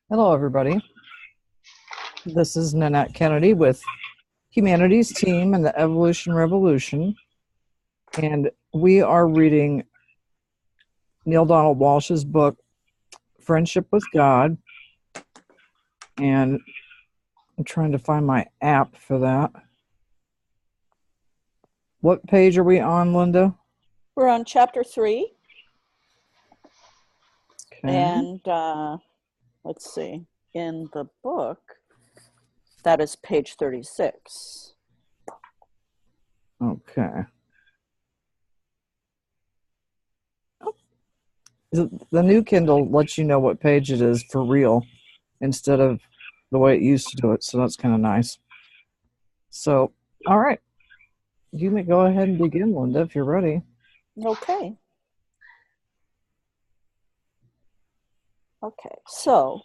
Hello, everybody. This is Nanette Kennedy with Humanities Team and the Evolution Revolution. And we are reading Neale Donald Walsch's book, Friendship with God. And I'm trying to find my app for that. What page are we on, Linda? We're on chapter 3. Okay. And let's see, in the book, that is page 36. Okay. The new Kindle lets you know what page it is for real instead of the way it used to do it. So that's kind of nice. So, all right. You may go ahead and begin, Linda, if you're ready. Okay. Okay, so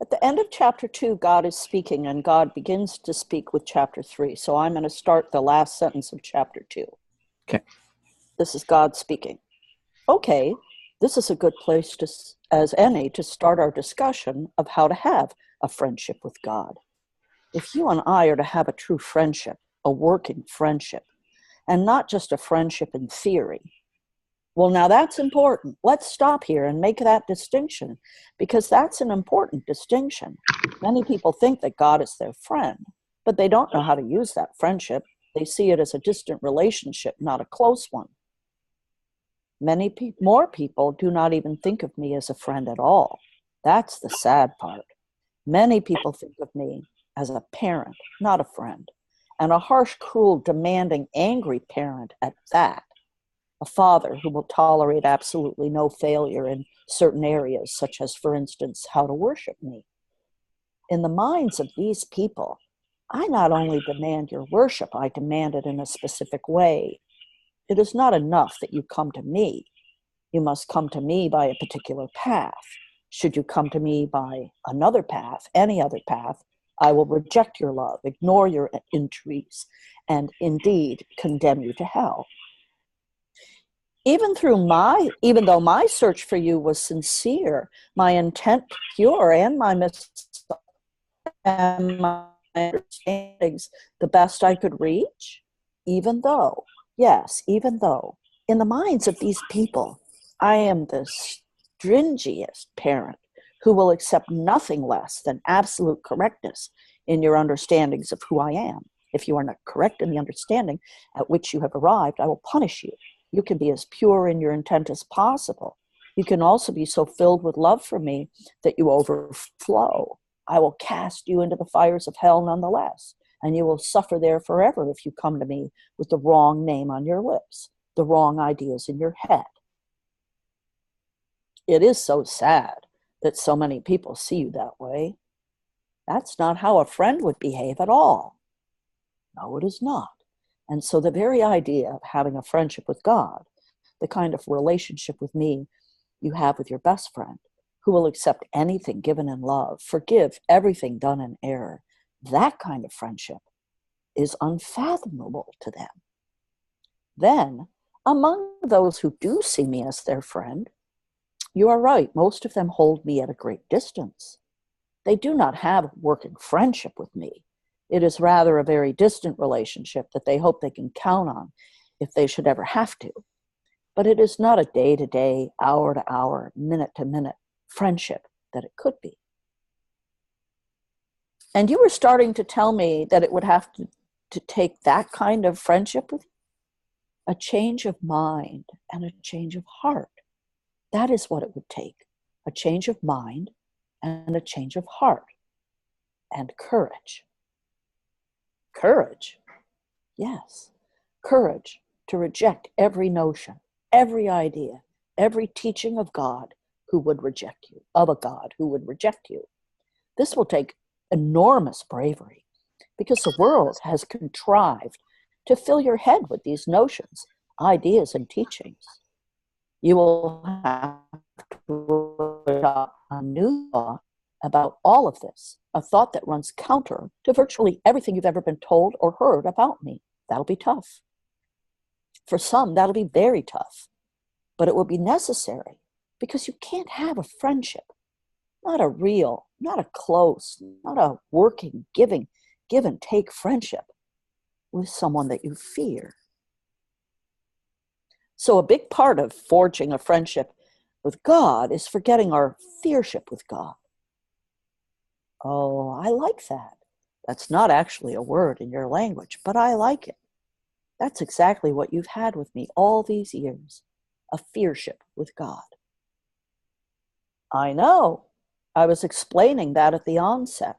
at the end of chapter 2, God is speaking, and God begins to speak with chapter 3. So I'm going to start the last sentence of chapter 2. Okay. This is God speaking. Okay, this is a good place as any to start our discussion of how to have a friendship with God. If you and I are to have a true friendship, a working friendship, and not just a friendship in theory, well, now that's important. Let's stop here and make that distinction, because that's an important distinction. Many people think that God is their friend, but they don't know how to use that friendship. They see it as a distant relationship, not a close one. More people do not even think of me as a friend at all. That's the sad part. Many people think of me as a parent, not a friend, and a harsh, cruel, demanding, angry parent at that. A father who will tolerate absolutely no failure in certain areas, such as, for instance, how to worship me. In the minds of these people, I not only demand your worship, I demand it in a specific way. It is not enough that you come to me. You must come to me by a particular path. Should you come to me by another path, any other path, I will reject your love, ignore your entreaties, and indeed condemn you to hell. Even though my search for you was sincere, my intent pure, and my understandings the best I could reach, even though, in the minds of these people, I am the stringiest parent who will accept nothing less than absolute correctness in your understandings of who I am. If you are not correct in the understanding at which you have arrived, I will punish you. You can be as pure in your intent as possible. You can also be so filled with love for me that you overflow. I will cast you into the fires of hell nonetheless, and you will suffer there forever if you come to me with the wrong name on your lips, the wrong ideas in your head. It is so sad that so many people see you that way. That's not how a friend would behave at all. No, it is not. And so the very idea of having a friendship with God, the kind of relationship with me you have with your best friend, who will accept anything given in love, forgive everything done in error, that kind of friendship is unfathomable to them. Then, among those who do see me as their friend, you are right, most of them hold me at a great distance. They do not have a working friendship with me. It is rather a very distant relationship that they hope they can count on if they should ever have to. But it is not a day-to-day, hour-to-hour, minute-to-minute friendship that it could be. And you were starting to tell me that it would have to take that kind of friendship with you? A change of mind and a change of heart. That is what it would take. A change of mind and a change of heart. And courage. Courage? Yes. Courage to reject every notion, every idea, every teaching of God who would reject you, of a God who would reject you. This will take enormous bravery because the world has contrived to fill your head with these notions, ideas, and teachings. You will have to adopt a new law about all of this, a thought that runs counter to virtually everything you've ever been told or heard about me. That'll be tough. For some, that'll be very tough, but it will be necessary because you can't have a friendship, not a real, not a close, not a working, giving, give and take friendship with someone that you fear. So a big part of forging a friendship with God is forgetting our fearship with God. Oh, I like that. That's not actually a word in your language, but I like it. That's exactly what you've had with me all these years, a fearship with God. I know. I was explaining that at the onset.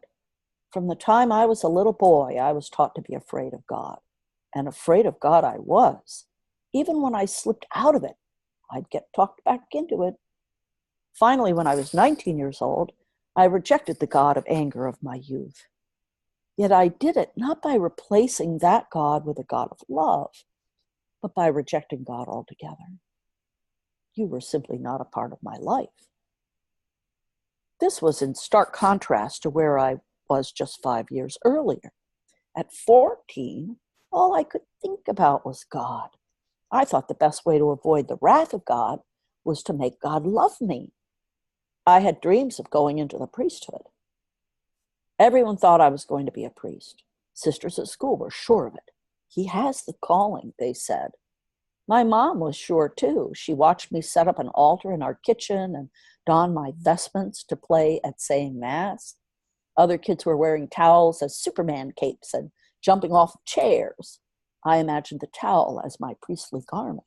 From the time I was a little boy, I was taught to be afraid of God. And afraid of God I was. Even when I slipped out of it, I'd get talked back into it. Finally, when I was 19 years old, I rejected the God of anger of my youth. Yet I did it not by replacing that God with a God of love, but by rejecting God altogether. You were simply not a part of my life. This was in stark contrast to where I was just 5 years earlier. At 14, all I could think about was God. I thought the best way to avoid the wrath of God was to make God love me. I had dreams of going into the priesthood. Everyone thought I was going to be a priest. Sisters at school were sure of it. He has the calling, they said. My mom was sure too. She watched me set up an altar in our kitchen and don my vestments to play at saying Mass. Other kids were wearing towels as Superman capes and jumping off chairs. I imagined the towel as my priestly garment.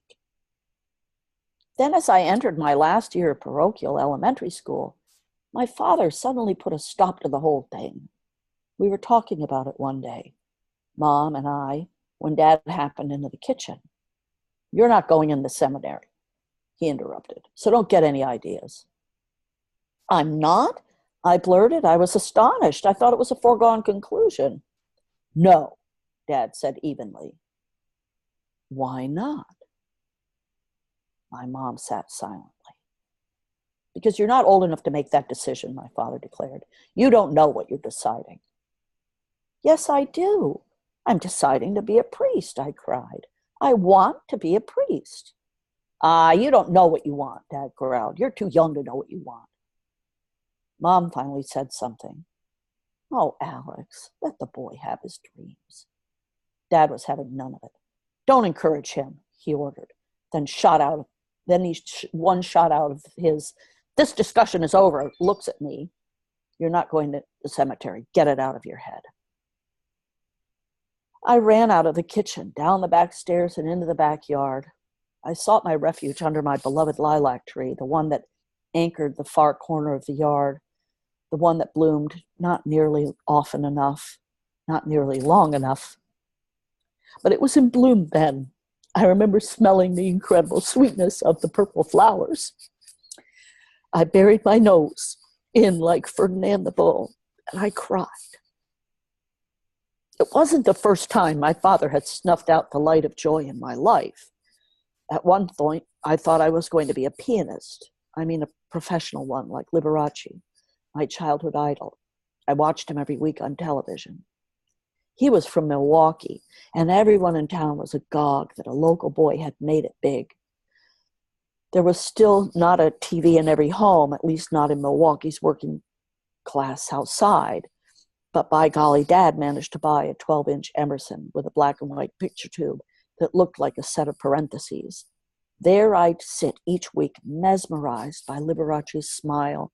Then, as I entered my last year of parochial elementary school, my father suddenly put a stop to the whole thing. We were talking about it one day, Mom and I, when Dad happened into the kitchen. You're not going in the seminary, he interrupted, so don't get any ideas. I'm not? I blurted. I was astonished. I thought it was a foregone conclusion. No, Dad said evenly. Why not? My mom sat silently. Because you're not old enough to make that decision, my father declared. You don't know what you're deciding. Yes, I do. I'm deciding to be a priest, I cried. I want to be a priest. You don't know what you want, Dad growled. You're too young to know what you want. Mom finally said something. Oh, Alex, let the boy have his dreams. Dad was having none of it. Don't encourage him, he ordered. Then one shot out of his, this discussion is over, looks at me. You're not going to the cemetery. Get it out of your head. I ran out of the kitchen, down the back stairs and into the backyard. I sought my refuge under my beloved lilac tree, the one that anchored the far corner of the yard, the one that bloomed not nearly often enough, not nearly long enough. But it was in bloom then. I remember smelling the incredible sweetness of the purple flowers. I buried my nose in like Ferdinand the Bull, and I cried. It wasn't the first time my father had snuffed out the light of joy in my life. At one point, I thought I was going to be a pianist. I mean, a professional one like Liberace, my childhood idol. I watched him every week on television. He was from Milwaukee, and everyone in town was agog that a local boy had made it big. There was still not a TV in every home, at least not in Milwaukee's working class South Side. But by golly, Dad managed to buy a 12-inch Emerson with a black and white picture tube that looked like a set of parentheses. There I'd sit each week, mesmerized by Liberace's smile,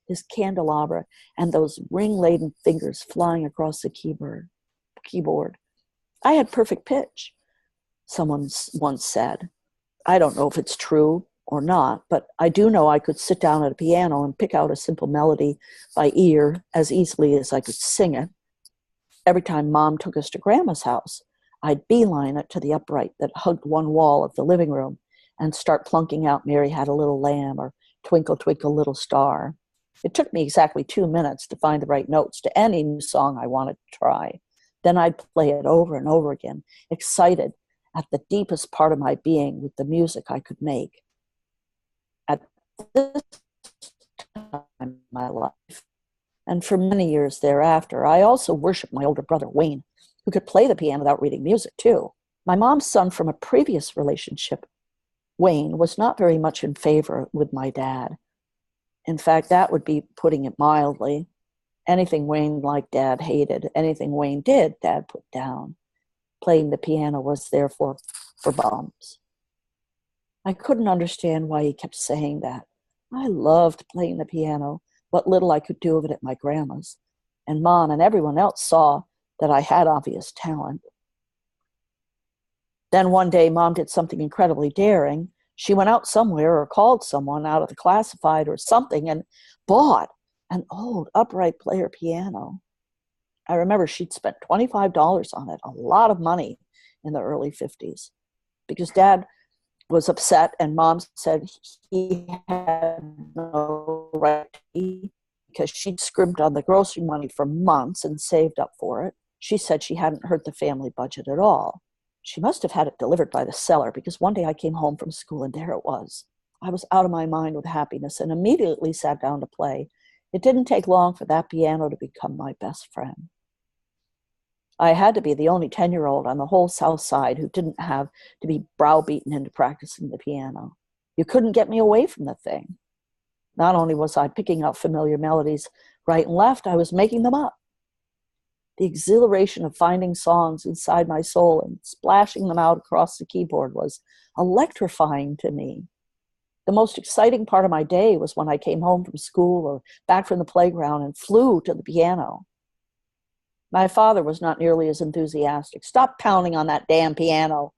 his candelabra, and those ring-laden fingers flying across the keyboard. I had perfect pitch, someone once said. I don't know if it's true or not, but I do know I could sit down at a piano and pick out a simple melody by ear as easily as I could sing it. Every time Mom took us to Grandma's house, I'd beeline it to the upright that hugged one wall of the living room and start plunking out Mary Had a Little Lamb or Twinkle, Twinkle, Little Star. It took me exactly 2 minutes to find the right notes to any new song I wanted to try. Then I'd play it over and over again, excited at the deepest part of my being with the music I could make. At this time in my life, and for many years thereafter, I also worshiped my older brother, Wayne, who could play the piano without reading music, too. My mom's son from a previous relationship Wayne was not very much in favor with my dad. In fact, that would be putting it mildly. Anything Wayne liked, Dad hated. Anything Wayne did, Dad put down. Playing the piano was therefore for bums. I couldn't understand why he kept saying that. I loved playing the piano, what little I could do of it at my grandma's. And Mom and everyone else saw that I had obvious talent. Then one day, Mom did something incredibly daring. She went out somewhere or called someone out of the classified or something and bought an old upright player piano. I remember she'd spent $25 on it, a lot of money in the early 50s, because Dad was upset and Mom said he had no right because she'd scrimped on the grocery money for months and saved up for it. She said she hadn't hurt the family budget at all. She must have had it delivered by the seller, because one day I came home from school and there it was. I was out of my mind with happiness and immediately sat down to play. It didn't take long for that piano to become my best friend. I had to be the only 10-year-old on the whole South Side who didn't have to be browbeaten into practicing the piano. You couldn't get me away from the thing. Not only was I picking out familiar melodies right and left, I was making them up. The exhilaration of finding songs inside my soul and splashing them out across the keyboard was electrifying to me. The most exciting part of my day was when I came home from school or back from the playground and flew to the piano. My father was not nearly as enthusiastic. "Stop pounding on that damn piano,"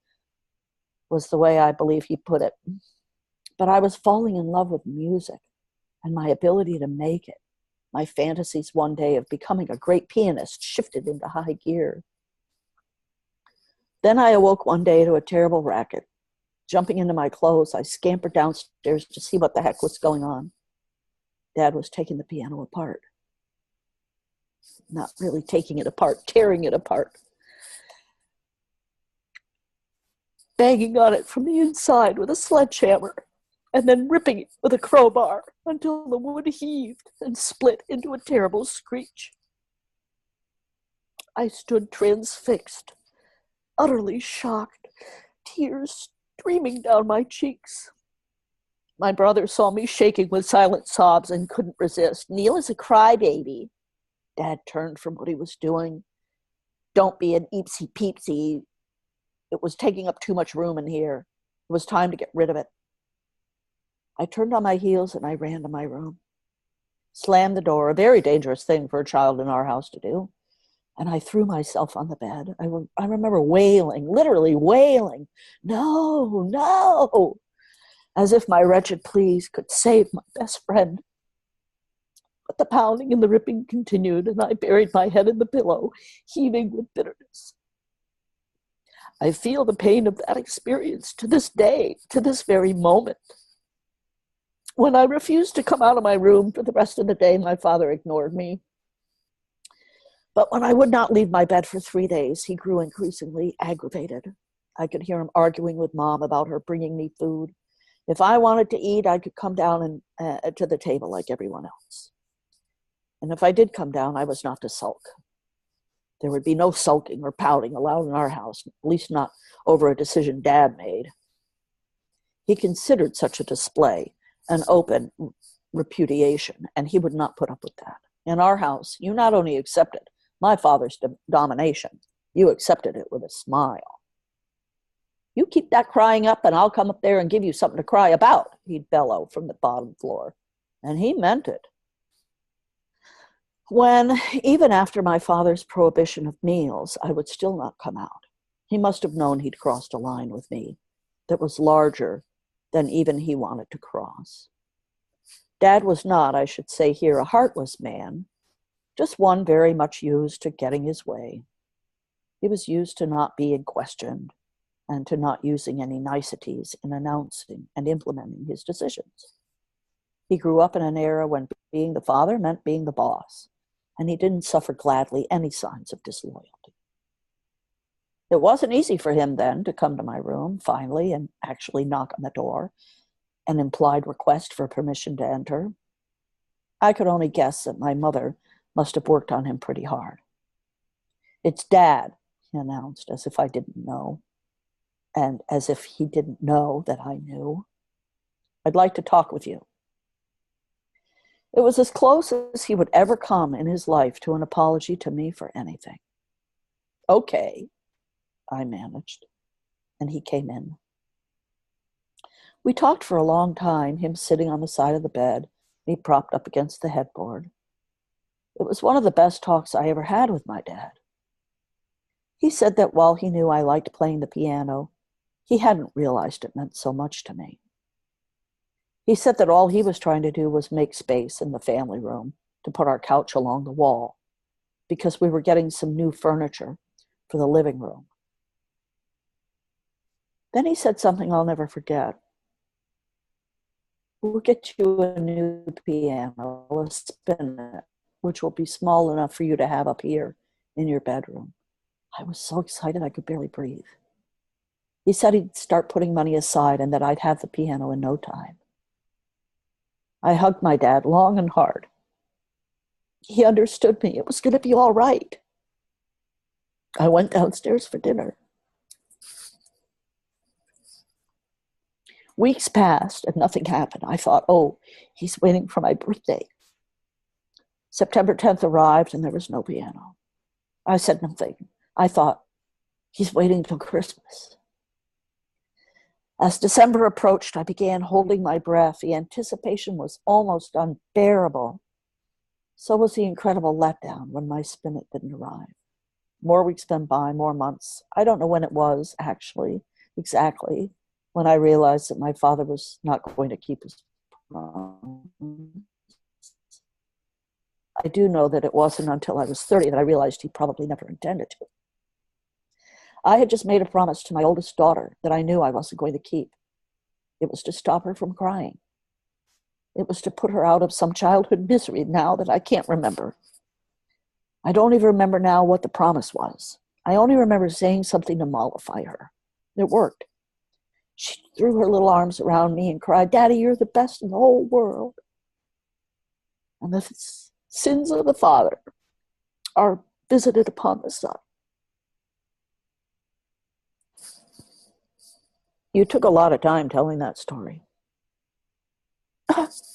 was the way I believe he put it. But I was falling in love with music and my ability to make it. My fantasies one day of becoming a great pianist shifted into high gear. Then I awoke one day to a terrible racket. Jumping into my clothes, I scampered downstairs to see what the heck was going on. Dad was taking the piano apart. Not really taking it apart, tearing it apart. Banging on it from the inside with a sledgehammer, and then ripping it with a crowbar until the wood heaved and split into a terrible screech. I stood transfixed, utterly shocked, tears streaming down my cheeks. My brother saw me shaking with silent sobs and couldn't resist. "Neil is a crybaby." Dad turned from what he was doing. "Don't be an eepsy peepsy. It was taking up too much room in here. It was time to get rid of it." I turned on my heels and I ran to my room, slammed the door, a very dangerous thing for a child in our house to do, and I threw myself on the bed. I remember wailing, literally wailing, "No, no," as if my wretched pleas could save my best friend. But the pounding and the ripping continued, and I buried my head in the pillow, heaving with bitterness. I feel the pain of that experience to this day, to this very moment. When I refused to come out of my room for the rest of the day, my father ignored me. But when I would not leave my bed for 3 days, he grew increasingly aggravated. I could hear him arguing with Mom about her bringing me food. If I wanted to eat, I could come down to the table like everyone else. And if I did come down, I was not to sulk. There would be no sulking or pouting allowed in our house, at least not over a decision Dad made. He considered such a display an open repudiation, and he would not put up with that. In our house, you not only accepted my father's domination, you accepted it with a smile. "You keep that crying up and I'll come up there and give you something to cry about," he'd bellow from the bottom floor. And he meant it. When, even after my father's prohibition of meals, I would still not come out, he must have known he'd crossed a line with me that was larger than even he wanted to cross. Dad was not, I should say here, a heartless man, just one very much used to getting his way. He was used to not being questioned and to not using any niceties in announcing and implementing his decisions. He grew up in an era when being the father meant being the boss, and he didn't suffer gladly any signs of disloyalty. It wasn't easy for him then to come to my room finally and actually knock on the door, an implied request for permission to enter. I could only guess that my mother must have worked on him pretty hard. "It's Dad," he announced, as if I didn't know. And as if he didn't know that I knew, I'd like to talk with you. It was as close as he would ever come in his life to an apology to me for anything. Okay, I managed, and he came in. We talked for a long time, him sitting on the side of the bed, me propped up against the headboard. It was one of the best talks I ever had with my dad. He said that while he knew I liked playing the piano, he hadn't realized it meant so much to me. He said that all he was trying to do was make space in the family room to put our couch along the wall, because we were getting some new furniture for the living room. Then he said something I'll never forget. We'll get you a new piano, a spinet, which will be small enough for you to have up here in your bedroom. I was so excited I could barely breathe. He said he'd start putting money aside and that I'd have the piano in no time. I hugged my dad long and hard. He understood me. It was going to be all right. I went downstairs for dinner. Weeks passed and nothing happened. I thought, oh, he's waiting for my birthday. September 10th arrived and there was no piano. I said nothing. I thought, he's waiting till Christmas. As December approached, I began holding my breath. The anticipation was almost unbearable. So was the incredible letdown when my spinet didn't arrive. More weeks went by, more months. I don't know when it was, actually, exactly, when I realized that my father was not going to keep his promise. I do know that it wasn't until I was 30 that I realized he probably never intended to. I had just made a promise to my oldest daughter that I knew I wasn't going to keep. It was to stop her from crying. It was to put her out of some childhood misery now that I can't remember. I don't even remember now what the promise was. I only remember saying something to mollify her. It worked. She threw her little arms around me and cried, "Daddy, you're the best in the whole world." And the sins of the father are visited upon the son. You took a lot of time telling that story.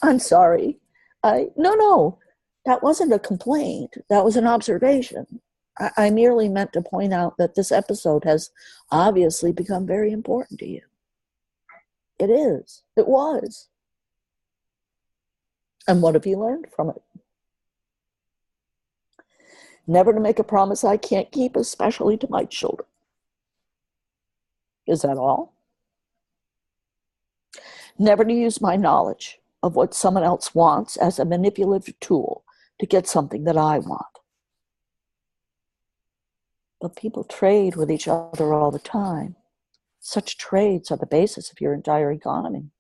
I'm sorry. No, that wasn't a complaint. That was an observation. I merely meant to point out that this episode has obviously become very important to you. It is. It was. And what have you learned from it? Never to make a promise I can't keep, especially to my children. Is that all? Never to use my knowledge of what someone else wants as a manipulative tool to get something that I want. But people trade with each other all the time. Such trades are the basis of your entire economy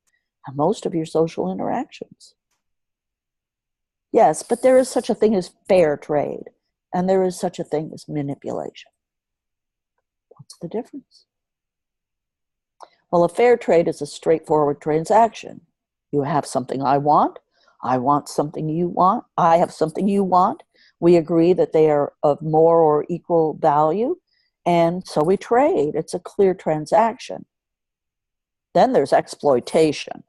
and most of your social interactions. Yes, but there is such a thing as fair trade, and there is such a thing as manipulation. What's the difference? Well, a fair trade is a straightforward transaction. You have something I want something you want, I have something you want. We agree that they are of more or equal value, and so we trade. It's a clear transaction. Then there's exploitation.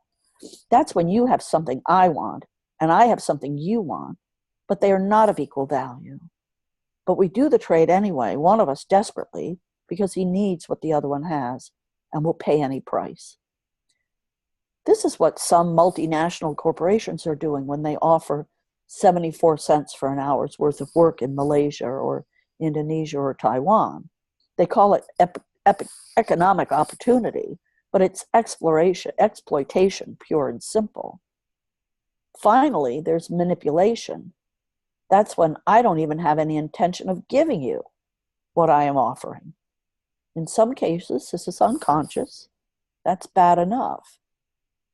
That's when you have something I want, and I have something you want, but they are not of equal value. But we do the trade anyway, one of us desperately, because he needs what the other one has, and will pay any price. This is what some multinational corporations are doing when they offer 74 cents for an hour's worth of work in Malaysia or Indonesia or Taiwan. They call it economic opportunity, but it's exploitation, pure and simple. Finally, there's manipulation. That's when I don't even have any intention of giving you what I am offering. In some cases, this is unconscious. That's bad enough.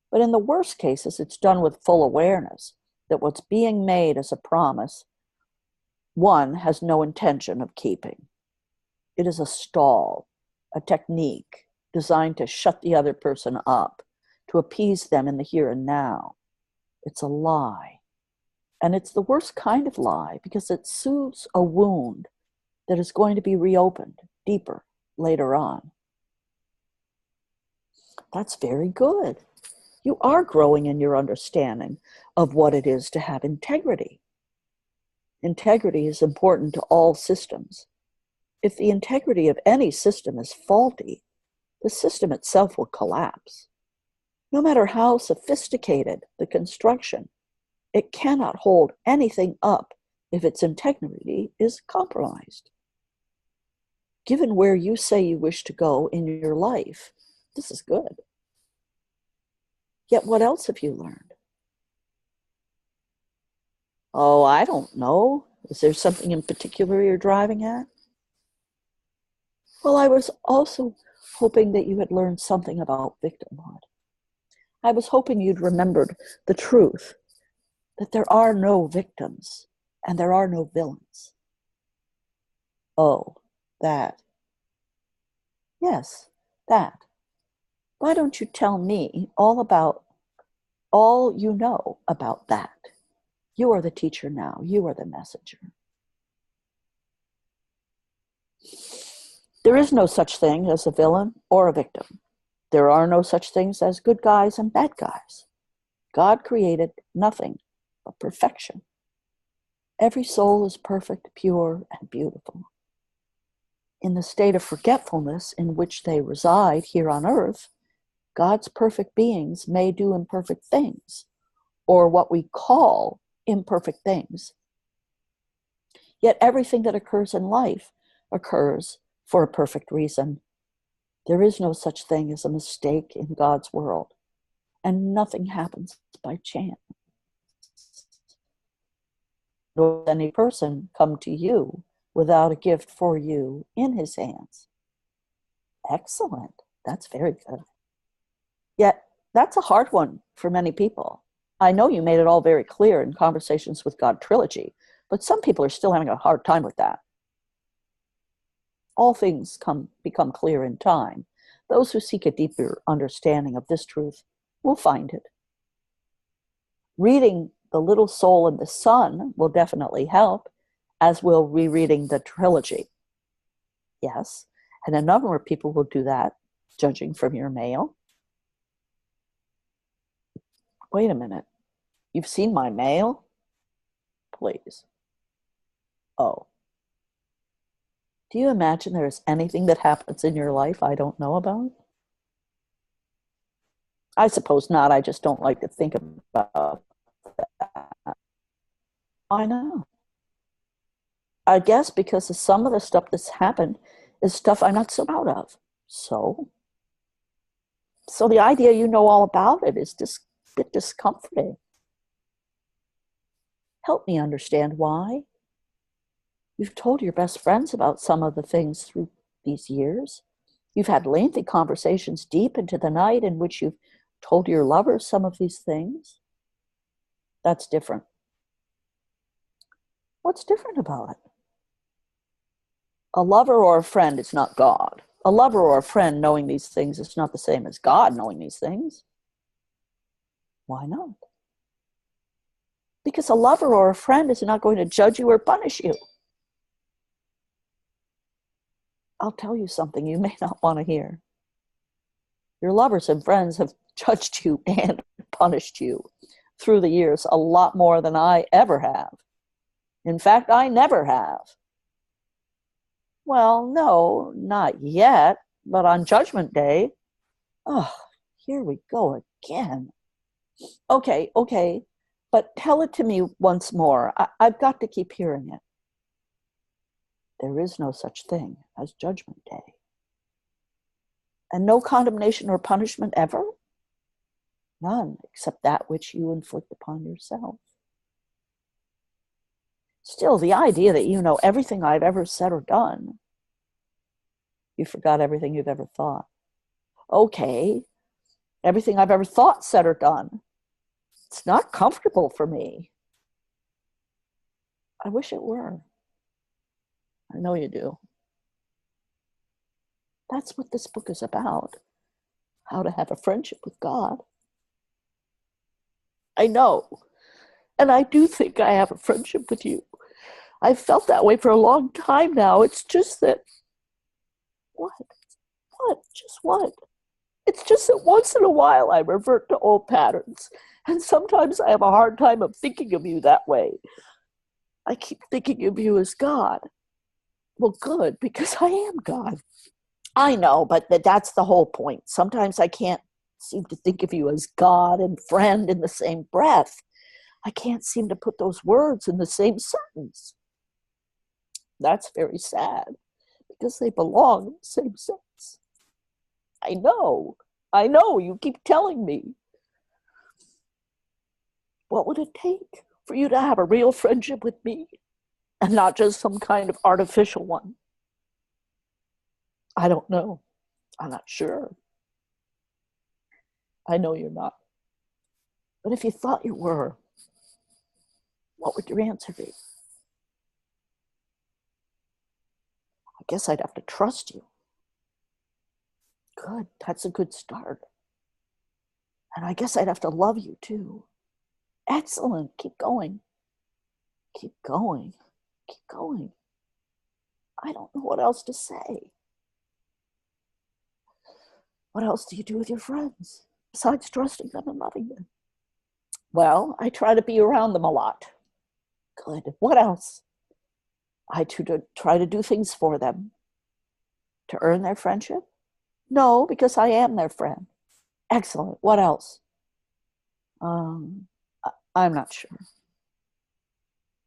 But in the worst cases, it's done with full awareness that what's being made as a promise, one has no intention of keeping. It is a stall, a technique designed to shut the other person up, to appease them in the here and now. It's a lie. And it's the worst kind of lie because it soothes a wound that is going to be reopened deeper later on. That's very good. You are growing in your understanding of what it is to have integrity. Integrity is important to all systems. If the integrity of any system is faulty, the system itself will collapse. No matter how sophisticated the construction, it cannot hold anything up if its integrity is compromised. Given where you say you wish to go in your life, this is good. Yet what else have you learned? Oh, I don't know. Is there something in particular you're driving at? Well, I was also hoping that you had learned something about victimhood. I was hoping you'd remembered the truth that there are no victims and there are no villains. Oh, that. Yes, that. Why don't you tell me all you know about that? You are the teacher now. You are the messenger. There is no such thing as a villain or a victim. There are no such things as good guys and bad guys. God created nothing but perfection. Every soul is perfect, pure, and beautiful. In the state of forgetfulness in which they reside here on earth, God's perfect beings may do imperfect things, or what we call imperfect things. Yet everything that occurs in life occurs for a perfect reason. There is no such thing as a mistake in God's world, and nothing happens by chance. Nor does any person come to you without a gift for you in his hands. Excellent. That's very good. Yet, that's a hard one for many people. I know you made it all very clear in Conversations with God trilogy, but some people are still having a hard time with that. All things become clear in time. Those who seek a deeper understanding of this truth will find it. Reading The Little Soul and the Sun will definitely help, as will rereading the trilogy. Yes, and a number of people will do that, judging from your mail. Wait a minute. You've seen my mail? Please. Oh. Do you imagine there's anything that happens in your life I don't know about? I suppose not. I just don't like to think about that. I know. I guess because of some of the stuff that's happened is stuff I'm not so proud of. So the idea you know all about it is just a bit discomforting. Help me understand why. You've told your best friends about some of the things through these years. You've had lengthy conversations deep into the night in which you've told your lovers some of these things. That's different. What's different about it? A lover or a friend is not God. A lover or a friend knowing these things is not the same as God knowing these things. Why not? Because a lover or a friend is not going to judge you or punish you. I'll tell you something you may not want to hear. Your lovers and friends have judged you and punished you through the years a lot more than I ever have. In fact, I never have. Well, no, not yet, but on Judgment Day, oh, here we go again. Okay, but tell it to me once more. I've got to keep hearing it. There is no such thing as Judgment Day. And no condemnation or punishment ever? None, except that which you inflict upon yourself. Still, the idea that you know everything I've ever said or done, you forgot everything you've ever thought. Okay, everything I've ever thought, said, or done. It's not comfortable for me. I wish it were. I know you do. That's what this book is about. How to have a friendship with God. I know. And I do think I have a friendship with you. I've felt that way for a long time now. It's just that... What? Just what? It's just that once in a while I revert to old patterns. And sometimes I have a hard time of thinking of you that way. I keep thinking of you as God. Well, good, because I am God. I know, but that's the whole point. Sometimes I can't seem to think of you as God and friend in the same breath. I can't seem to put those words in the same sentence. That's very sad because they belong in the same sentence. I know, you keep telling me. What would it take for you to have a real friendship with me and not just some kind of artificial one? I don't know. I'm not sure. I know you're not. But if you thought you were, what would your answer be? I guess I'd have to trust you. Good, that's a good start. And I guess I'd have to love you too. Excellent, keep going. Keep going, keep going. I don't know what else to say. What else do you do with your friends besides trusting them and loving them? Well, I try to be around them a lot. Good. What else? I try to do things for them. To earn their friendship? No, because I am their friend. Excellent. What else? I'm not sure.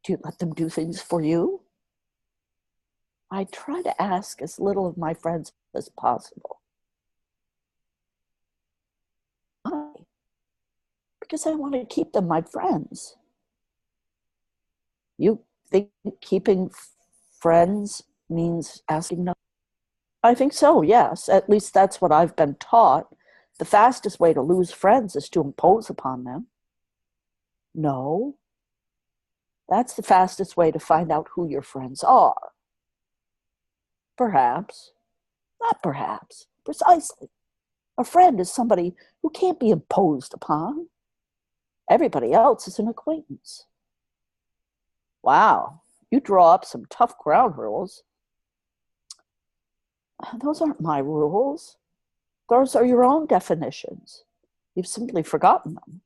Do you let them do things for you? I try to ask as little of my friends as possible. Why? Because I want to keep them my friends. You think keeping friends means asking no? I think so, yes. At least that's what I've been taught. The fastest way to lose friends is to impose upon them. No, that's the fastest way to find out who your friends are. Perhaps, not perhaps, precisely. A friend is somebody who can't be imposed upon. Everybody else is an acquaintance. Wow, you draw up some tough ground rules. Those aren't my rules. Those are your own definitions. You've simply forgotten them.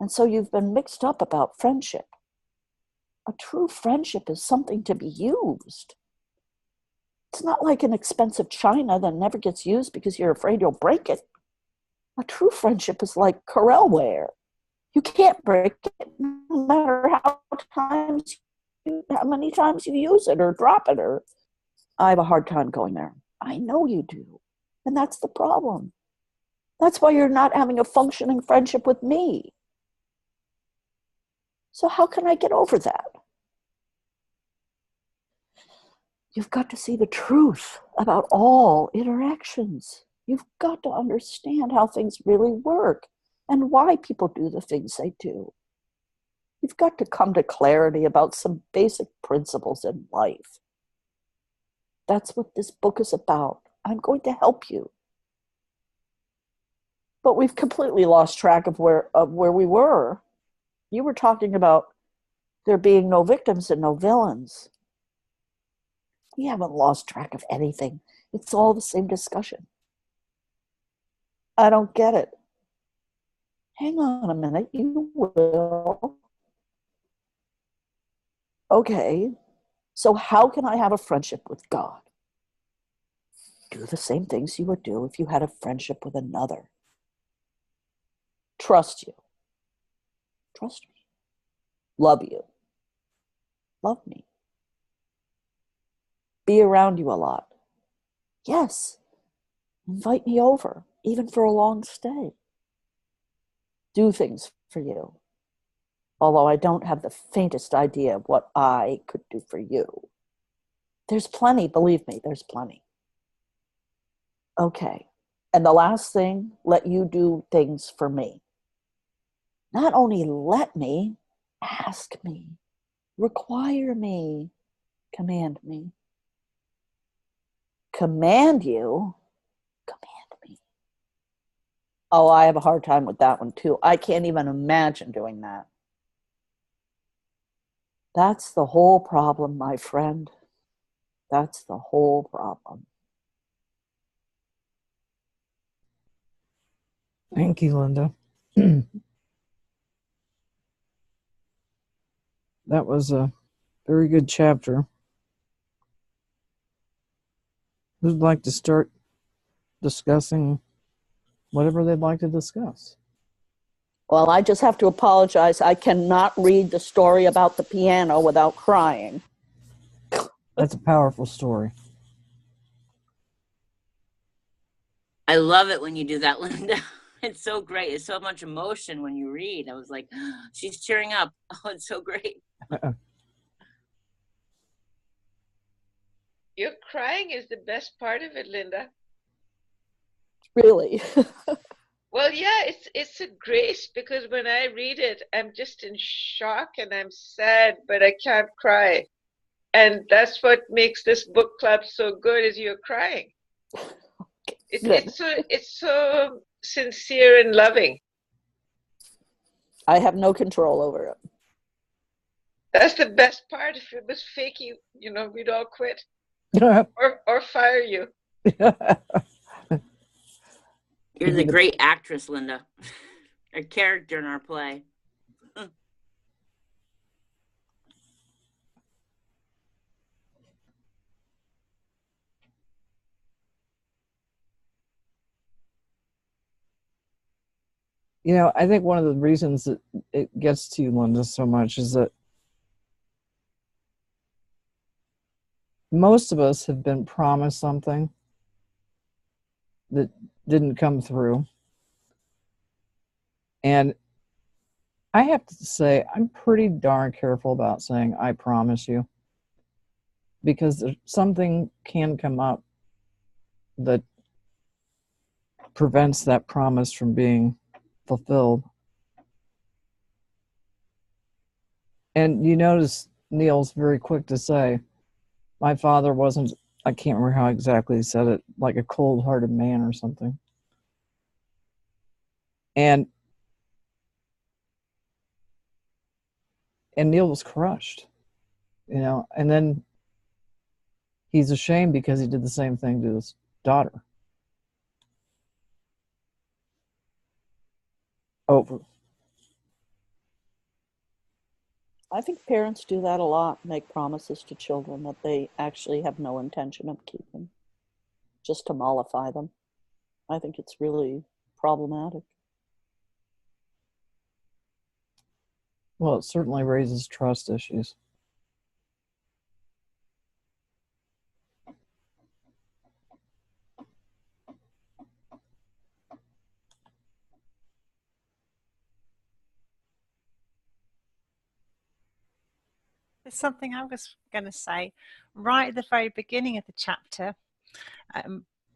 And so you've been mixed up about friendship. A true friendship is something to be used. It's not like an expensive china that never gets used because you're afraid you'll break it. A true friendship is like Corelle ware. You can't break it no matter how many times you use it or drop it. Or I have a hard time going there. I know you do. And that's the problem. That's why you're not having a functioning friendship with me. So how can I get over that? You've got to see the truth about all interactions. You've got to understand how things really work and why people do the things they do. You've got to come to clarity about some basic principles in life. That's what this book is about. I'm going to help you. But we've completely lost track of where we were. You were talking about there being no victims and no villains. We haven't lost track of anything. It's all the same discussion. I don't get it. Hang on a minute, you will. Okay, so how can I have a friendship with God? Do the same things you would do if you had a friendship with another. Trust you. Trust me. Love you. Love me. Be around you a lot. Yes. Invite me over, even for a long stay. Do things for you. Although I don't have the faintest idea of what I could do for you. There's plenty, believe me, there's plenty. Okay. And the last thing, let you do things for me. Not only let me, ask me, require me, command me. Command you? Command me. Oh, I have a hard time with that one too. I can't even imagine doing that. That's the whole problem, my friend. That's the whole problem. Thank you, Linda. That was a very good chapter. Who'd like to start discussing whatever they'd like to discuss? Well, I just have to apologize. I cannot read the story about the piano without crying. That's a powerful story. I love it when you do that, Linda. It's so great. It's so much emotion when you read. I was like, she's cheering up. Oh, it's so great. Your crying is the best part of it, Linda. Really? Well, yeah, it's a grace because when I read it, I'm just in shock and I'm sad, but I can't cry. And that's what makes this book club so good is you're crying. It's so sincere and loving. I have no control over it. That's the best part. If it was fake, we'd all quit or fire you. You're the great actress, Linda. A character in our play. You know, I think one of the reasons that it gets to you, Linda, so much is that most of us have been promised something that didn't come through. And I have to say, I'm pretty darn careful about saying, I promise you, because something can come up that prevents that promise from being fulfilled. And you notice Neil's very quick to say, my father wasn't, I can't remember how exactly he said it, like a cold-hearted man or something. And Neil was crushed, and then he's ashamed because he did the same thing to his daughter. Over. I think parents do that a lot, make promises to children that they actually have no intention of keeping, just to mollify them. I think it's really problematic. Well, it certainly raises trust issues. There's something I was going to say right at the very beginning of the chapter.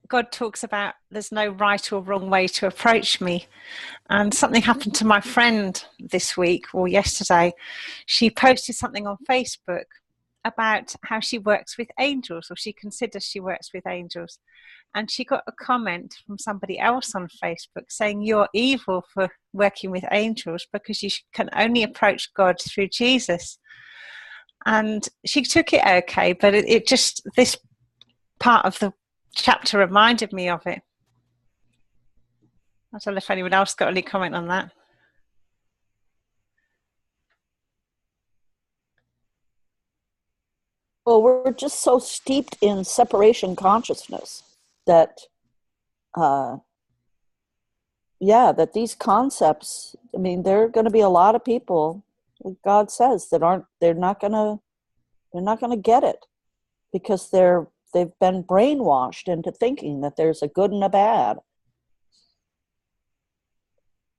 God talks about there's no right or wrong way to approach me. And something happened to my friend this week or yesterday. She posted something on Facebook about how she works with angels, or she considers she works with angels. And she got a comment from somebody else on Facebook saying, you're evil for working with angels because you can only approach God through Jesus. And she took it okay, but it just, this part of the chapter reminded me of it. I don't know if anyone else got any comment on that. Well, we're just so steeped in separation consciousness that, that these concepts, I mean, there are going to be a lot of people, like God says, that they're not going to get it because they've been brainwashed into thinking that there's a good and a bad.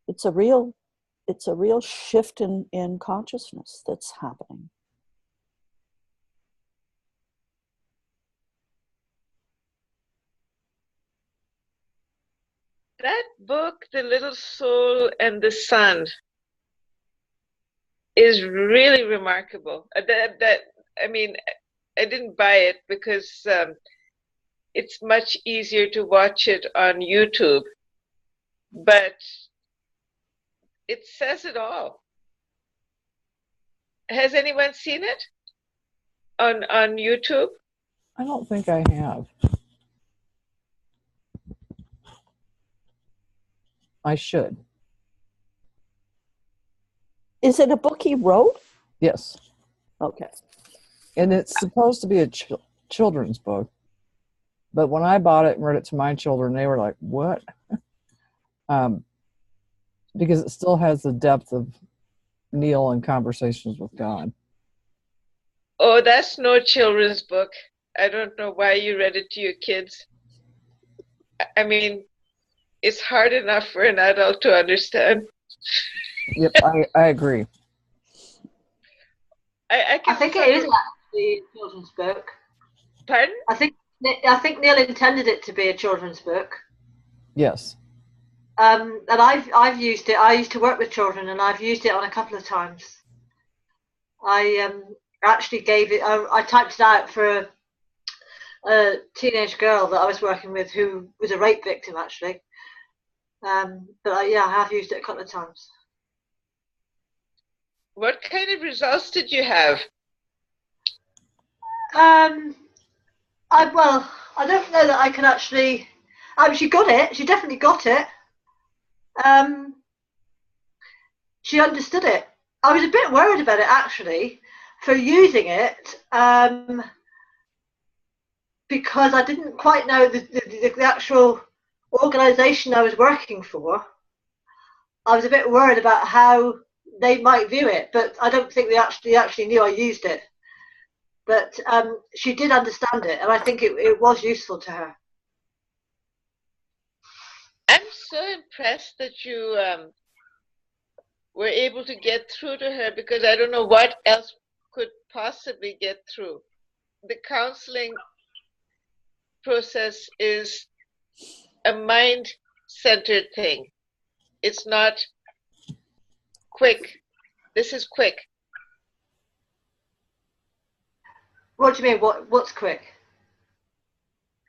It's a real shift in consciousness that's happening. That book, The Little Soul and the Sun, is really remarkable. I didn't buy it because it's much easier to watch it on YouTube, but it says it all. Has anyone seen it on YouTube? I don't think I have. I should. Is it a book he wrote? Yes. Okay. And it's supposed to be a children's book. But when I bought it and read it to my children, they were like, what? Because it still has the depth of Neil and Conversations with God. Oh, that's no children's book. I don't know why you read it to your kids. I mean, it's hard enough for an adult to understand. Yep, I agree. I I think it is actually a children's book. Pardon? I think Neil intended it to be a children's book. Yes. And I've used it. I used to work with children, and I've used it on a couple of times. I actually gave it. I typed it out for a teenage girl that I was working with who was a rape victim, actually. But I have used it a couple of times. What kind of results did you have? I don't know that I can actually. She got it. She definitely got it. She understood it. I was a bit worried about it actually for using it because I didn't quite know the actual organization I was working for. I was a bit worried about how they might view it, but I don't think they actually knew I used it. But she did understand it, and I think it was useful to her. I'm so impressed that you were able to get through to her, because I don't know what else could possibly get through. The counseling process is a mind-centered thing. It's not quick. This is quick. What do you mean? What's quick?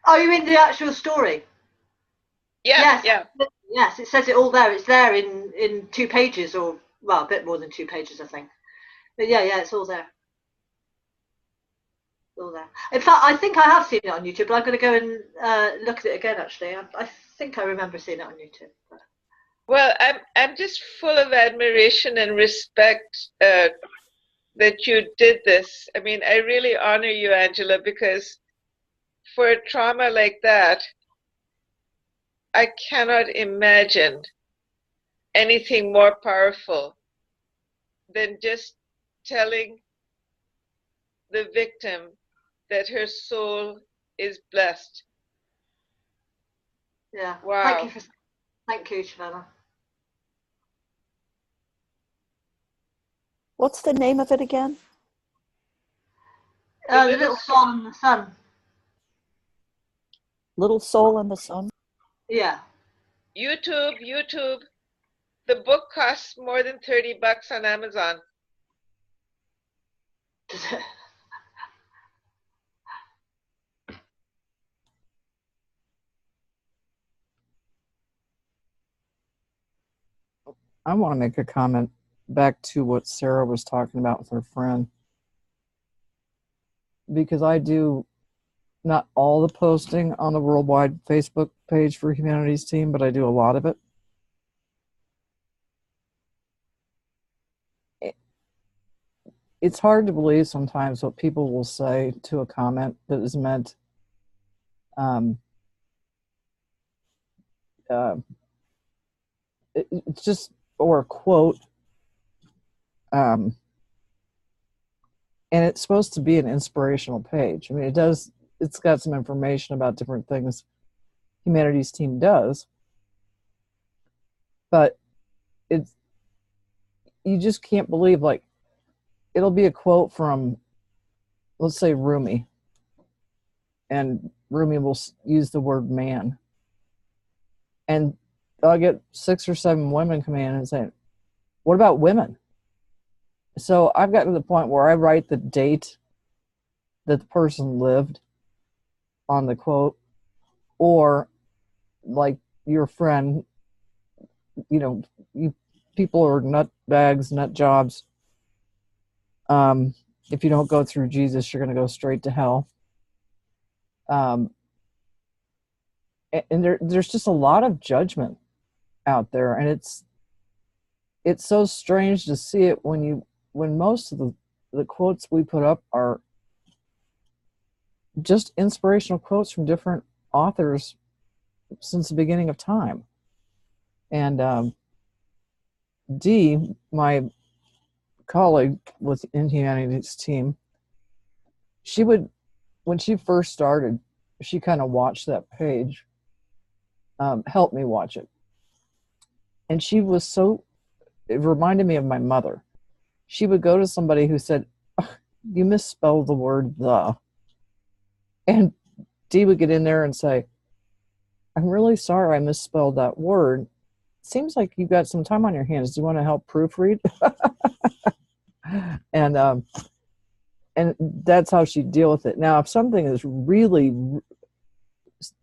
Oh, you mean the actual story? Yeah, Yes, yeah. Yes, it says it all there. It's there in 2 pages, or well, a bit more than 2 pages, I think. But yeah, it's all there. All there. In fact, I think I have seen it on YouTube, but I'm going to go and look at it again. Actually, I think I remember seeing it on YouTube. But... Well, I'm just full of admiration and respect that you did this. I mean, I really honor you, Angela, because for a trauma like that, I cannot imagine anything more powerful than just telling the victim that her soul is blessed. Yeah. Wow. Thank you, Shavana. What's the name of it again? The Little Soul in the Sun. Little Soul in the Sun? Yeah. YouTube. The book costs more than $30 on Amazon. I want to make a comment back to what Sarah was talking about with her friend. Because I do not all the posting on the worldwide Facebook page for Humanities Team, but I do a lot of it. It's hard to believe sometimes what people will say to a comment that is meant it's just, or a quote, and it's supposed to be an inspirational page. I mean, it's got some information about different things Humanities Team does, but you just can't believe, like, it'll be a quote from, let's say, Rumi, and Rumi will use the word man, and I'll get 6 or 7 women coming in and saying, what about women? So I've gotten to the point where I write the date that the person lived on the quote, or like your friend, you people are nut bags, nut jobs. If you don't go through Jesus, you're going to go straight to hell. And there's just a lot of judgment out there, and it's so strange to see it when most of the quotes we put up are just inspirational quotes from different authors since the beginning of time. And Dee, my colleague in Humanities team, she would, when she first started, she kind of watched that page, helped me watch it. And she was so, it reminded me of my mother. She would go to somebody who said, "Oh, you misspelled the word the." And Dee would get in there and say, "I'm really sorry I misspelled that word. Seems like you've got some time on your hands. Do you want to help proofread?" And that's how she deal with it. Now, if something is really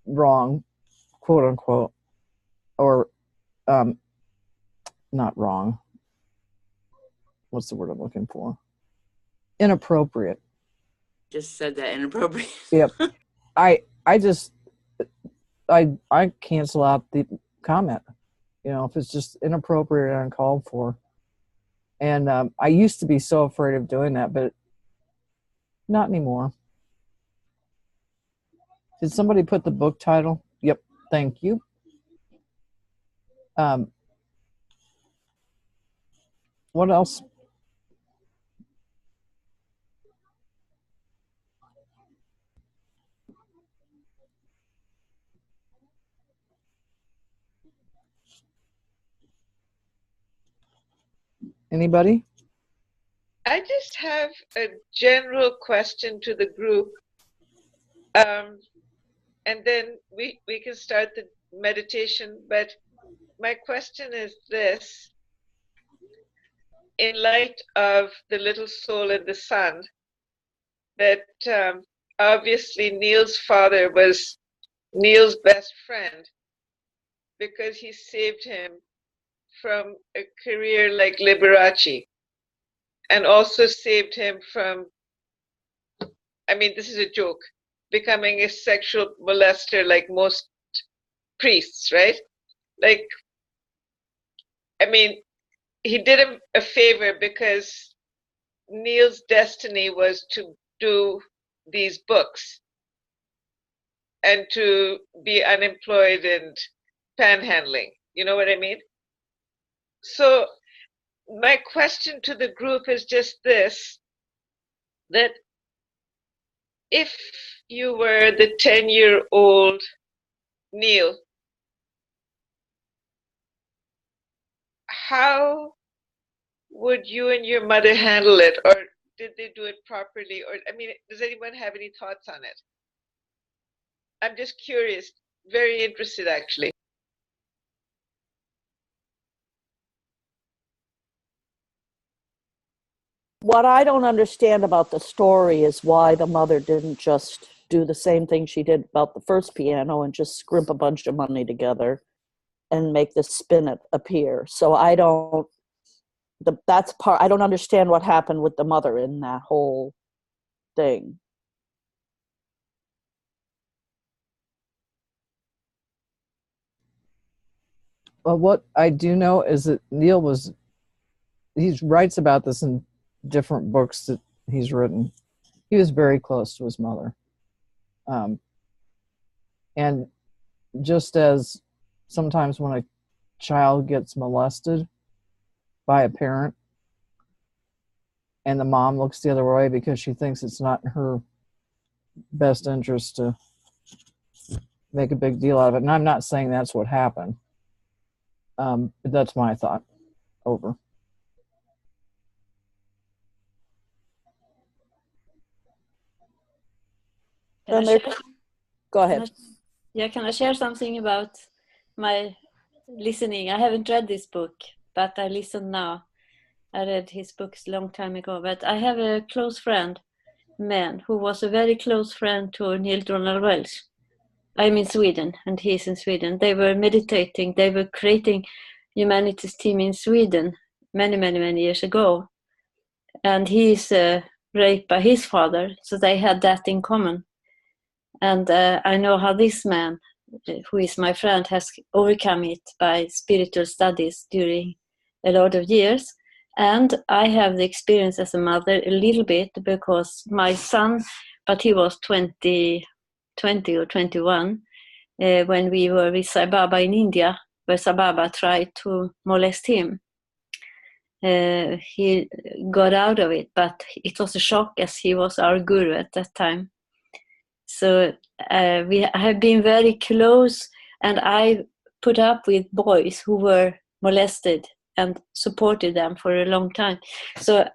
wrong, quote unquote, or not wrong, what's the word I'm looking for? Inappropriate. Just said that, inappropriate. Yep. I cancel out the comment, if it's just inappropriate or uncalled for. And I used to be so afraid of doing that, but not anymore. Did somebody put the book title? Yep. Thank you. What else? Anybody? I just have a general question to the group, and then we can start the meditation. But my question is this: in light of the little soul and the sun, that obviously Neil's father was Neil's best friend because he saved him from a career like Liberace, and also saved him from, I mean, this is a joke, becoming a sexual molester like most priests, right? Like, I mean, he did him a favor because Neil's destiny was to do these books and to be unemployed and panhandling. You know what I mean? So my question to the group is just this, that if you were the 10-year-old Neil, how would you and your mother handle it? Or did they do it properly? Or, I mean, does anyone have any thoughts on it? I'm just curious, very interested actually. What I don't understand about the story is why the mother didn't just do the same thing she did about the first piano and just scrimp a bunch of money together and make the spin appear. So I don't understand what happened with the mother in that whole thing. Well, what I do know is that Neil he writes about this in different books that he's written. He was very close to his mother. And just as sometimes when a child gets molested by a parent and the mom looks the other way because she thinks it's not in her best interest to make a big deal out of it. And I'm not saying that's what happened. But that's my thought. Over. Go ahead. Can I share something about my listening? I haven't read this book, but I listen now. I read his books a long time ago, but I have a close friend, man, who was a very close friend to Neil Donald Welch. I'm in Sweden, and he's in Sweden. They were meditating. They were creating humanities team in Sweden many years ago. And he's raped by his father, so they had that in common. And I know how this man who is my friend, has overcome it by spiritual studies during a lot of years. And I have the experience as a mother a little bit, because my son, but he was 20 or 21, when we were with Sai Baba in India, where Sai Baba tried to molest him. He got out of it, but it was a shock, as he was our guru at that time. So we have been very close, and I put up with boys who were molested and supported them for a long time. So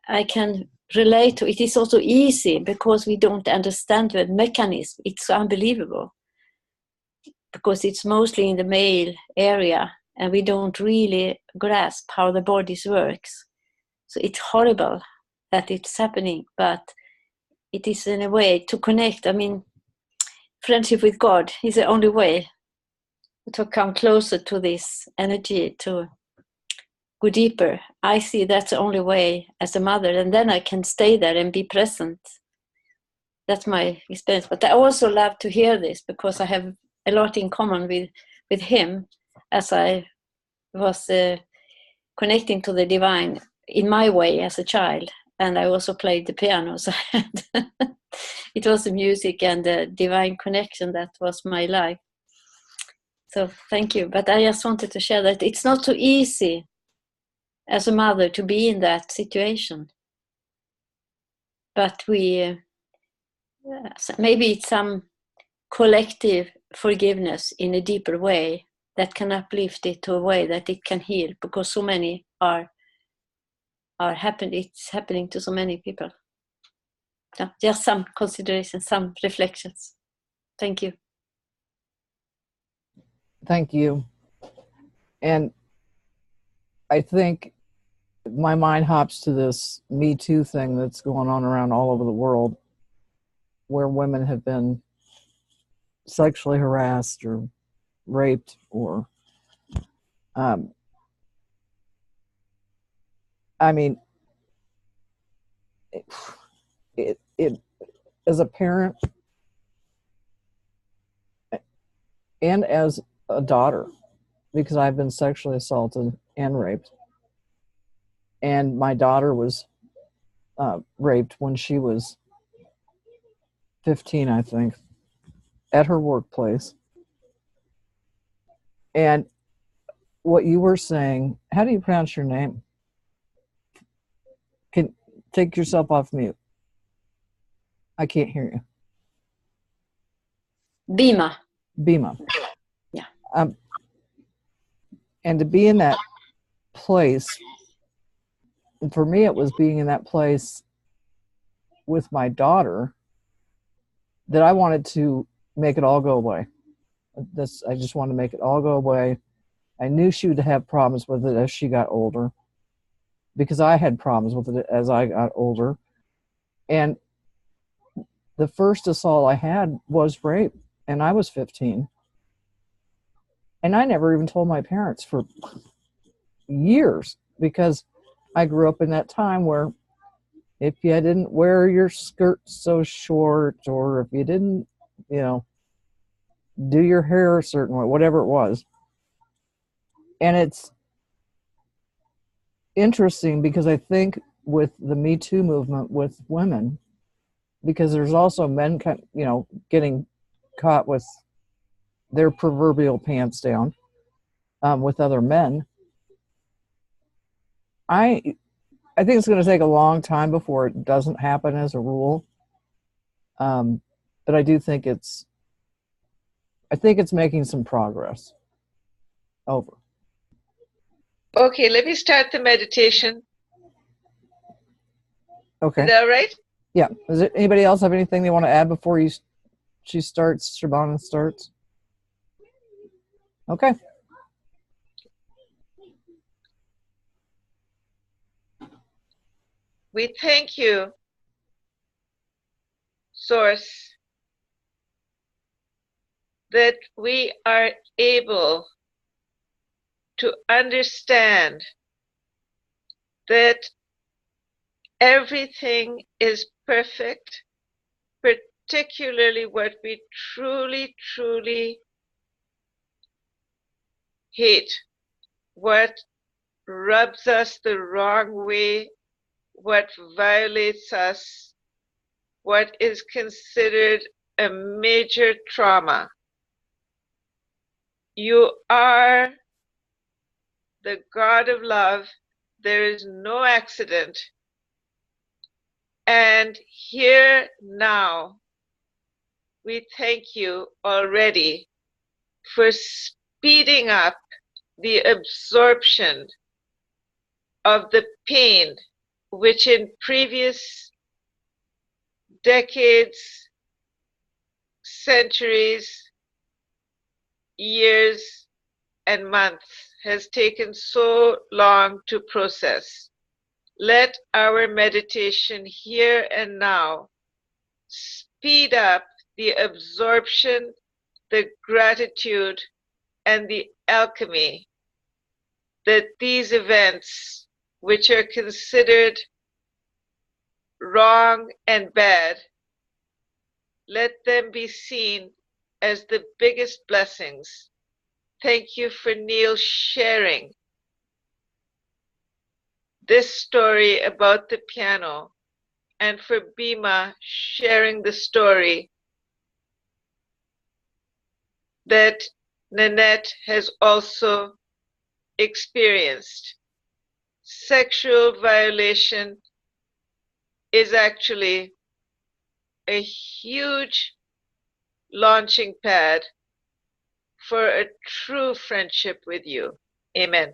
I can relate to it. It's also easy because we don't understand the mechanism. It's unbelievable because it's mostly in the male area, and we don't really grasp how the body works. So it's horrible that it's happening, but it is in a way to connect. I mean, friendship with God is the only way to come closer to this energy, to go deeper. I see that's the only way as a mother, and then I can stay there and be present. That's my experience. But I also love to hear this because I have a lot in common with him, as I was connecting to the divine in my way as a child. And I also played the piano, so it was the music and the divine connection that was my life. So thank you. But I just wanted to share that it's not so easy as a mother to be in that situation. But we, maybe it's some collective forgiveness in a deeper way that can uplift it to a way that it can heal, because so many are happening. It's happening to so many people. So just some considerations, some reflections. Thank you. Thank you. And I think my mind hops to this Me Too thing that's going on around all over the world, where women have been sexually harassed or raped, or I mean, it as a parent and as a daughter, because I've been sexually assaulted and raped, and my daughter was raped when she was 15, I think, at her workplace. And what you were saying, how do you pronounce your name? Can take yourself off mute. I can't hear you. Bima. Yeah. And to be in that place, and for me, it was being in that place with my daughter that I wanted to make it all go away. I just wanted to make it all go away. I knew she would have problems with it as she got older, because I had problems with it as I got older. And the first assault I had was rape, and I was 15. And I never even told my parents for years, because I grew up in that time where if you didn't wear your skirt so short, or if you didn't, do your hair a certain way, whatever it was. And it's interesting because I think with the Me Too movement with women, because there's also men, getting caught with their proverbial pants down with other men. I think it's going to take a long time before it doesn't happen as a rule. But I do think it's making some progress. Over. Okay, let me start the meditation. Okay. Is that all right? Yeah. Does anybody else have anything they want to add before she starts, Shabana starts? Okay. We thank you, Source, that we are able to understand that everything is perfect, particularly what we truly, truly hate, what rubs us the wrong way, what violates us, what is considered a major trauma. You are the God of love. There is no accident. And here now, we thank you already for speeding up the absorption of the pain which in previous decades, centuries, years, and months has taken so long to process. Let our meditation here and now speed up the absorption, the gratitude, and the alchemy that these events, which are considered wrong and bad, let them be seen as the biggest blessings. Thank you for Neil sharing this story about the piano, and for Bhima sharing the story that Nanette has also experienced. Sexual violation is actually a huge launching pad for a true friendship with you. Amen.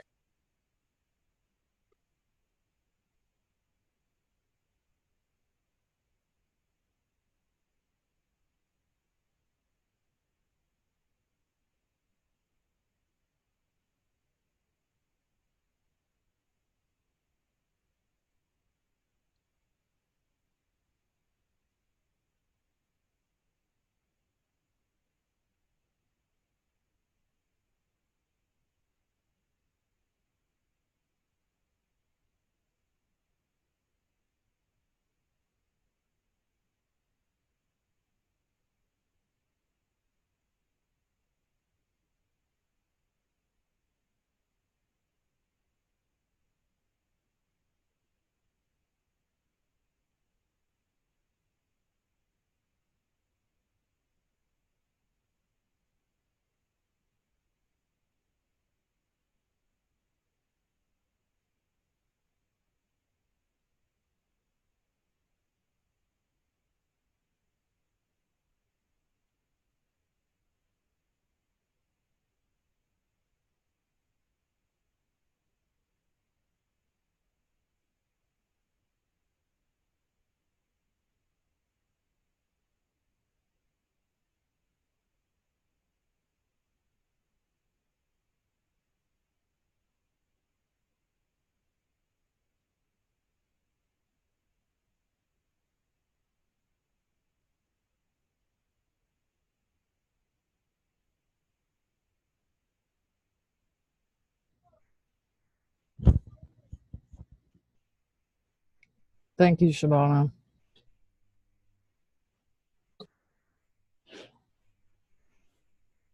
Thank you, Shabana.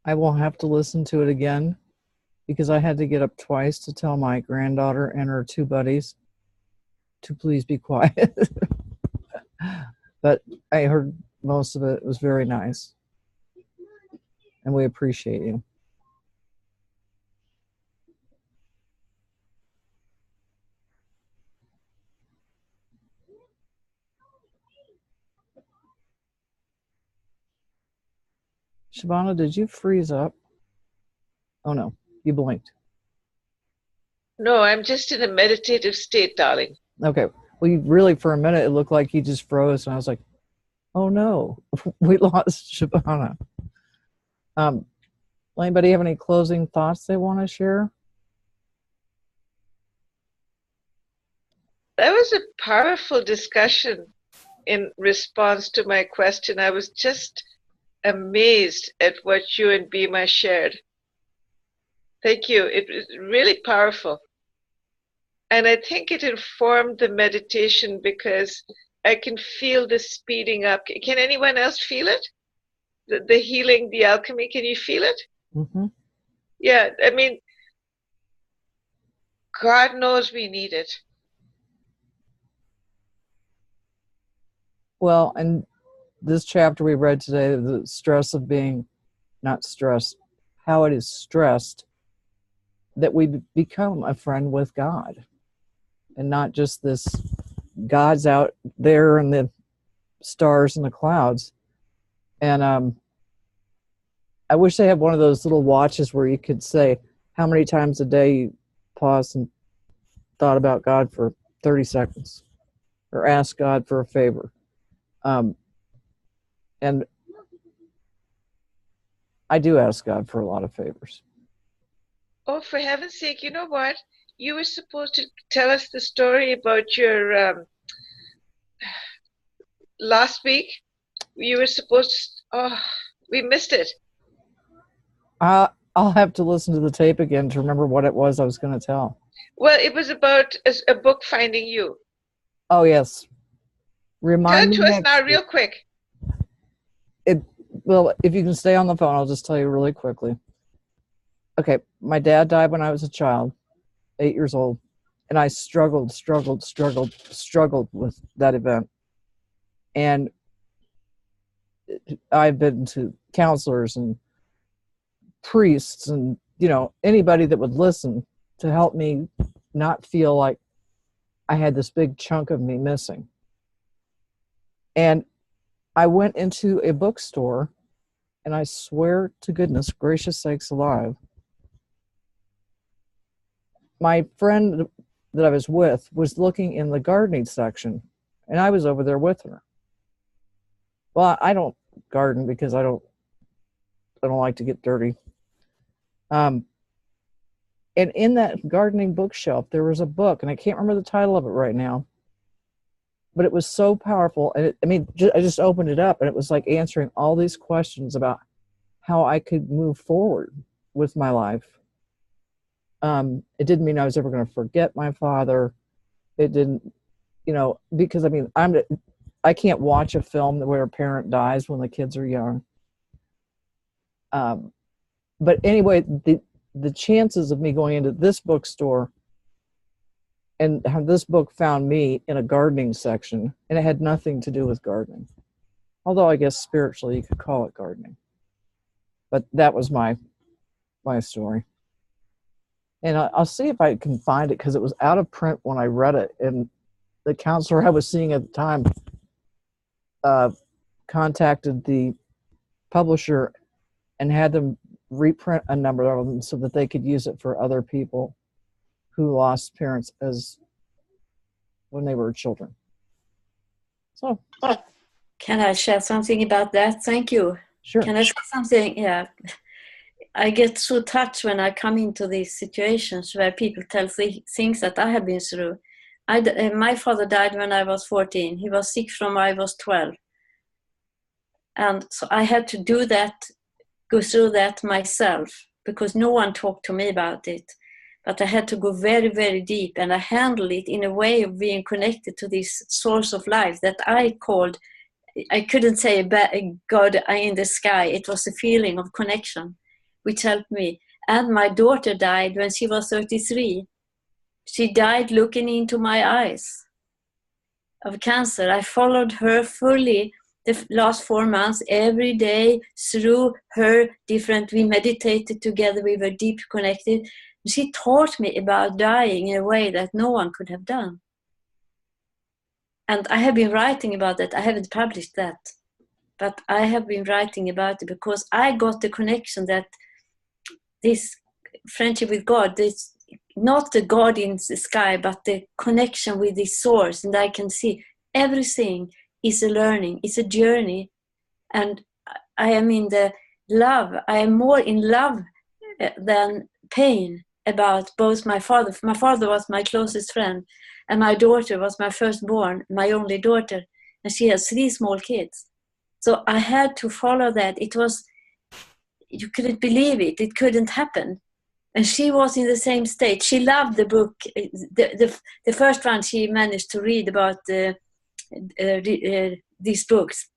I will have to listen to it again because I had to get up twice to tell my granddaughter and her two buddies to please be quiet. But I heard most of it. It was very nice. And we appreciate you. Shabana, did you freeze up? Oh no, you blinked. No, I'm just in a meditative state, darling. Okay. Well, you really, for a minute, it looked like you just froze, and I was like, oh no, we lost Shabana. Anybody have any closing thoughts they want to share? That was a powerful discussion in response to my question. I was just amazed at what you and Bhima shared. Thank you. It was really powerful. And I think it informed the meditation because I can feel the speeding up. Can anyone else feel it? The healing, the alchemy, can you feel it? Mm-hmm. Yeah, I mean, God knows we need it. Well, and this chapter we read today, the stress of being not stressed, how it is stressed that we become a friend with God and not just this God's out there in the stars and the clouds. And I wish they had one of those little watches where you could say how many times a day you paused and thought about God for 30 seconds or asked God for a favor. And I do ask God for a lot of favors. Oh, for heaven's sake, you know what? You were supposed to tell us the story about your last week. You were supposed to, oh, we missed it. I'll have to listen to the tape again to remember what it was I was going to tell. Well, it was about a book finding you. Oh, yes. Tell Remind it me to us next now week. real quick. Well, if you can stay on the phone, I'll just tell you really quickly. Okay, my dad died when I was a child, 8 years old, and I struggled with that event. And I've been to counselors and priests and, you know, anybody that would listen to help me not feel like I had this big chunk of me missing. And I went into a bookstore, and I swear to goodness gracious sakes alive, my friend that I was with was looking in the gardening section, and I was over there with her. Well, I don't garden because I don't like to get dirty. And in that gardening bookshelf, there was a book, and I can't remember the title of it right now, but it was so powerful. And I just opened it up, and it was like answering all these questions about how I could move forward with my life. It didn't mean I was ever going to forget my father. It didn't, you know, because I can't watch a film where a parent dies when the kids are young. But anyway, the chances of me going into this bookstore and have this book found me in a gardening section, and it had nothing to do with gardening. Although I guess spiritually you could call it gardening. But that was my story. And I'll see if I can find it, because it was out of print when I read it. And the counselor I was seeing at the time contacted the publisher and had them reprint a number of them so that they could use it for other people who lost parents when they were children. So, can I share something about that? Thank you. Sure. Can I say something? Yeah. I get so touched when I come into these situations where people tell things that I have been through. My father died when I was 14. He was sick from I was 12. And so I had to go through that myself, because no one talked to me about it. But I had to go very, very deep, and I handled it in a way of being connected to this source of life that I couldn't say God in the sky. It was a feeling of connection, which helped me. And my daughter died when she was 33. She died looking into my eyes of cancer. I followed her fully the last 4 months, every day, through her we meditated together, we were deep connected. She taught me about dying in a way that no one could have done. And I have been writing about that. I haven't published that, but I have been writing about it because I got the connection that this friendship with God, this, not the God in the sky, but the connection with the source. And I can see everything is a learning, it's a journey. And I am in the love. I am more in love than pain about both my father. My father was my closest friend, and my daughter was my firstborn, my only daughter. And she has 3 small kids. So I had to follow that. It was, you couldn't believe it. It couldn't happen. And she was in the same state. She loved the book. The first one she managed to read about these books.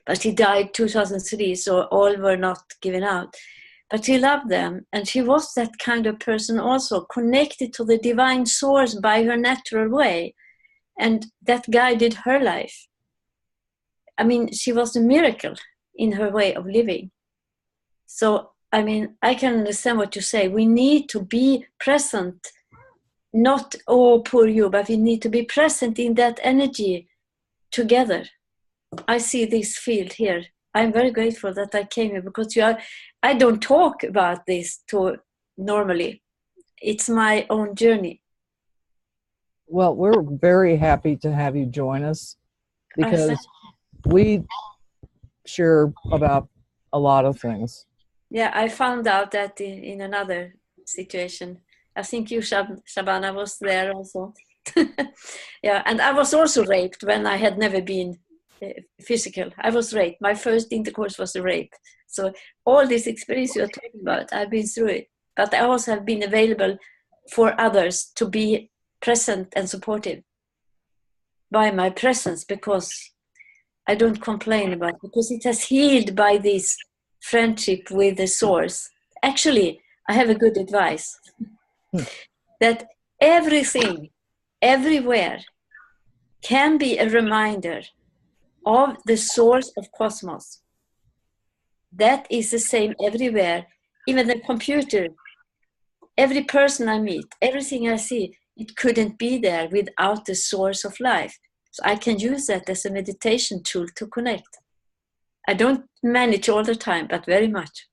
But she died 2003, so all were not given out. but she loved them. And she was that kind of person also, connected to the divine source by her natural way. And that guided her life. I mean, she was a miracle in her way of living. So, I mean, I can understand what you say. We need to be present, not, oh, poor you, but we need to be present in that energy together. I see this field here. I'm very grateful that I came here because I don't talk about this normally. It's my own journey. Well, we're very happy to have you join us because we share about a lot of things. Yeah, I found out that in another situation. I think you, Shabana, was there also. Yeah, and I was also raped when I had never been physical. I was raped. My first intercourse was a rape. So all this experience you're talking about, I've been through it. But I also have been available for others to be present and supportive by my presence, because I don't complain about it, because it has healed by this friendship with the source. Actually, I have a good advice that everything, everywhere, can be a reminder of the source of cosmos. That is the same everywhere. Even the computer, every person I meet, everything I see, it couldn't be there without the source of life. So I can use that as a meditation tool to connect. I don't manage all the time, but very much.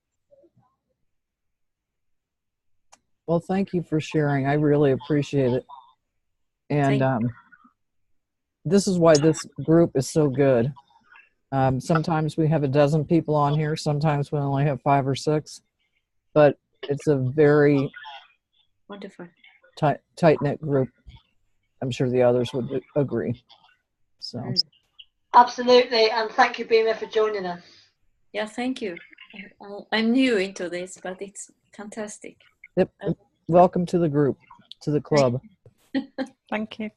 Well, thank you for sharing. I really appreciate it. And this is why this group is so good. Sometimes we have a dozen people on here. Sometimes we only have 5 or 6. But it's a very wonderful, tight-knit group. I'm sure the others would agree. So. Absolutely, and thank you, Bima, for joining us. Yeah, thank you. I'm new into this, but it's fantastic. Yep. Welcome to the group, to the club. Thank you.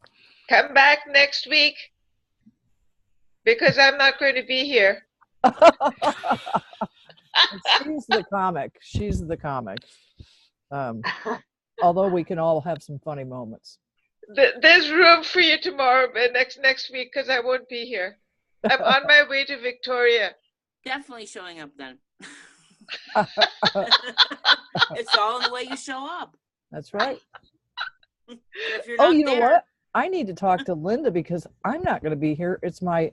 Come back next week because I'm not going to be here. She's the comic. She's the comic. Although we can all have some funny moments. There's room for you tomorrow, next week, because I won't be here. I'm on my way to Victoria. Definitely showing up then. It's all in the way you show up. That's right. If you're Oh, not you know there, what? I need to talk to Linda because I'm not going to be here. It's my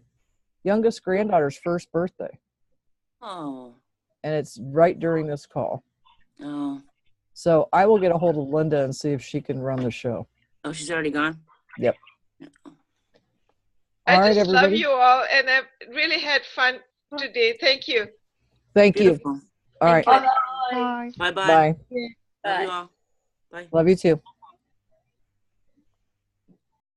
youngest granddaughter's first birthday. Oh. And it's right during this call. Oh. So I will get a hold of Linda and see if she can run the show. Oh, she's already gone? Yep. I just love you all, and I've really had fun today. Thank you. Thank Beautiful. you. All right. Bye. Bye-bye. Bye. Love you all. Bye. Love you too.